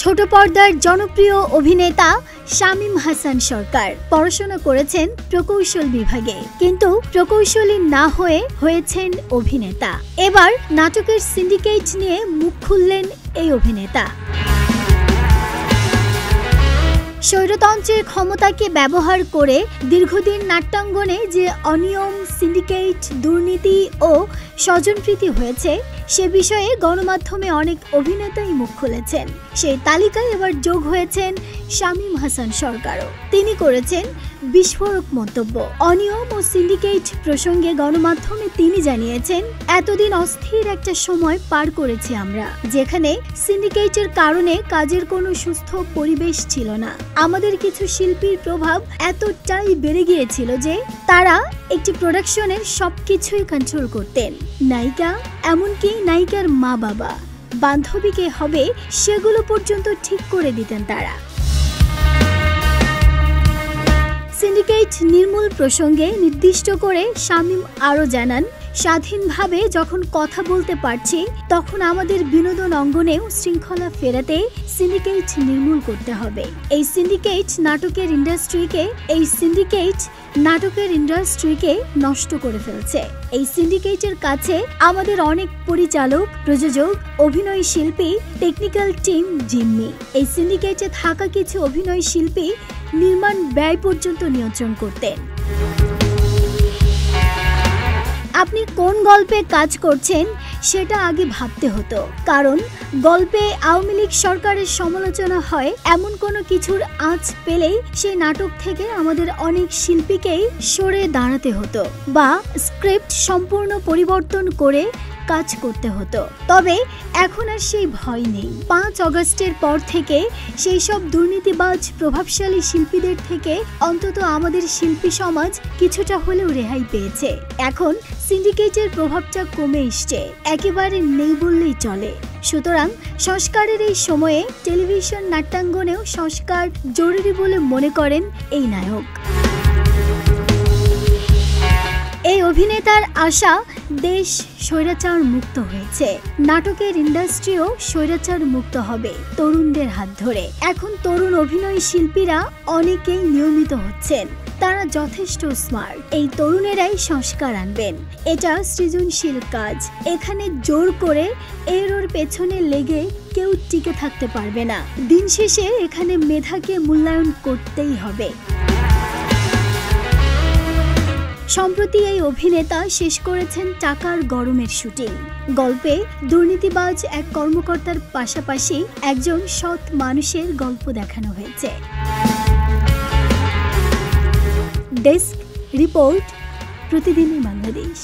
ছোট পর্দার জনপ্রিয় অভিনেতা শামীম হাসান সরকার পড়াশোনা করেছেন প্রকৌশল বিভাগে, কিন্তু প্রকৌশলী না হয়ে হয়েছেন অভিনেতা। এবার নাটকের সিন্ডিকেট নিয়ে মুখ খুললেন এই অভিনেতা। স্বৈরতন্ত্রের ক্ষমতাকে ব্যবহার করে দীর্ঘদিন নাট্যাঙ্গনে যে অনিয়ম, সিন্ডিকেট, দুর্নীতি ও স্বজনপ্রীতি হয়েছে সে বিষয়ে গণমাধ্যমে অনেক অভিনেতাই মুখ খুলেছেন। সেই তালিকায় এবার যোগ হয়েছেন শামীম হাসান সরকারও। তিনি করেছেন বিস্ফোরক মন্তব্য। অনিয়ম ও সিন্ডিকেট প্রসঙ্গে গণমাধ্যমে তিনি জানিয়েছেন, এতদিন অস্থির একটা সময় পার করেছি আমরা, যেখানে সিন্ডিকেটের কারণে কাজের কোনো সুস্থ পরিবেশ ছিল না। আমাদের কিছু শিল্পীর প্রভাব এতটাই বেড়ে গিয়েছিল যে তারা একটি প্রোডাকশনের সবকিছুই কন্ট্রোল করতেন। নায়িকা, এমনকি নায়িকার মা বাবা, বান্ধবীকে হবে সেগুলো পর্যন্ত ঠিক করে দিতেন তারা। সিন্ডিকেট নির্মূল প্রসঙ্গে নির্দিষ্ট করে শামীম আরও জানান, স্বাধীনভাবে যখন কথা বলতে পারছি তখন আমাদের বিনোদন অঙ্গনেও শৃঙ্খলা ফেরাতে সিন্ডিকেট নির্মূল করতে হবে। এই সিন্ডিকেট নাটকের ইন্ডাস্ট্রিকে নষ্ট করে ফেলছে। এই সিন্ডিকেটের কাছে আমাদের অনেক পরিচালক, প্রযোজক, অভিনয় শিল্পী, টেকনিক্যাল টিম জিম্মি। এই সিন্ডিকেটে থাকা কিছু অভিনয় শিল্পী নির্মাণ ব্যয় পর্যন্ত নিয়ন্ত্রণ করতেন। আপনি কোন গল্পে কাজ করছেন সেটা আগে ভাবতে হতো, কারণ গল্পে আওয়ামী লীগ সরকারের সমালোচনা হয় এমন কোনো কিছুর আঁচ পেলেই সেই নাটক থেকে আমাদের অনেক শিল্পীকেই সরে দাঁড়াতে হতো বা স্ক্রিপ্ট সম্পূর্ণ পরিবর্তন করে কাজ করতে হতো। তবে এখন আর সেই ভয় নেই। 5 অগস্টের পর থেকে সেই সব দুর্নীতিবাজ প্রভাবশালী শিল্পীদের থেকে অন্তত আমাদের শিল্পী সমাজ কিছুটা হলেও রেহাই পেয়েছে। এখন সিন্ডিকেটের প্রভাবটা কমে এসছে, একেবারে নেই বললেই চলে। সুতরাং সংস্কারের এই সময়ে টেলিভিশন নাট্যাঙ্গনেও সংস্কার জরুরি বলে মনে করেন এই নায়ক। এই অভিনেতার আশা, দেশ স্বৈরাচার মুক্ত হয়েছে, নাটকের ইন্ডাস্ট্রিও স্বৈরাচার মুক্ত হবে তরুণদের হাত ধরে। এখন তরুণ অভিনয় শিল্পীরা অনেকেই নিয়মিত হচ্ছেন, তারা যথেষ্ট স্মার্ট। এই তরুণেরাই সংস্কার আনবেন। এটা সৃজনশীল কাজ। এখানে জোর করে এর ওর পেছনে লেগে কেউ টিকে থাকতে পারবে না। দিন শেষে এখানে মেধাকে মূল্যায়ন করতেই হবে। সম্প্রতি এই অভিনেতা শেষ করেছেন টাকার গরমের শুটিং। গল্পে দুর্নীতিবাজ এক কর্মকর্তার পাশাপাশি একজন সৎ মানুষের গল্প দেখানো হয়েছে। ডেস্ক রিপোর্ট, প্রতিদিনের বাংলাদেশ।